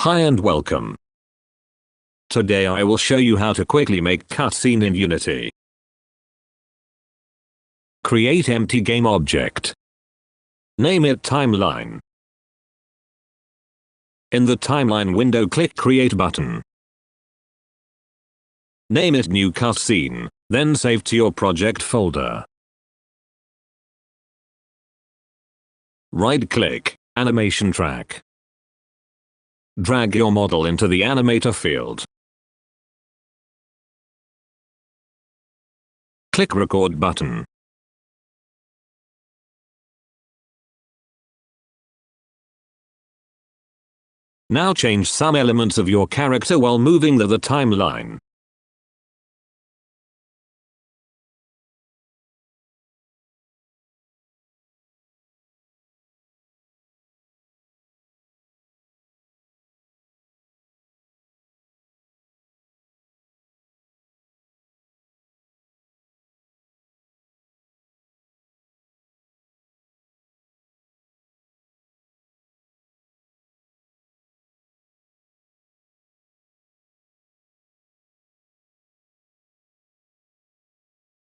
Hi and welcome. Today I will show you how to quickly make cutscene in Unity. Create empty game object. Name it Timeline. In the Timeline window, click Create button. Name it New Cutscene, then save to your project folder. Right-click, Animation Track. Drag your model into the Animator field. Click Record button. Now change some elements of your character while moving the timeline.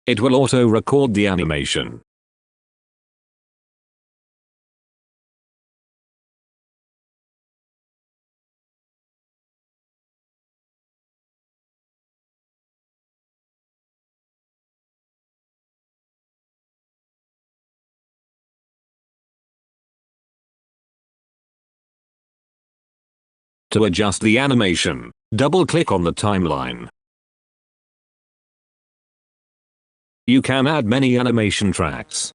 It will auto-record the animation. To adjust the animation, double-click on the timeline. You can add many animation tracks.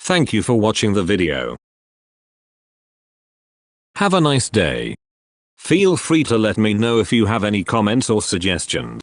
Thank you for watching the video. Have a nice day. Feel free to let me know if you have any comments or suggestions.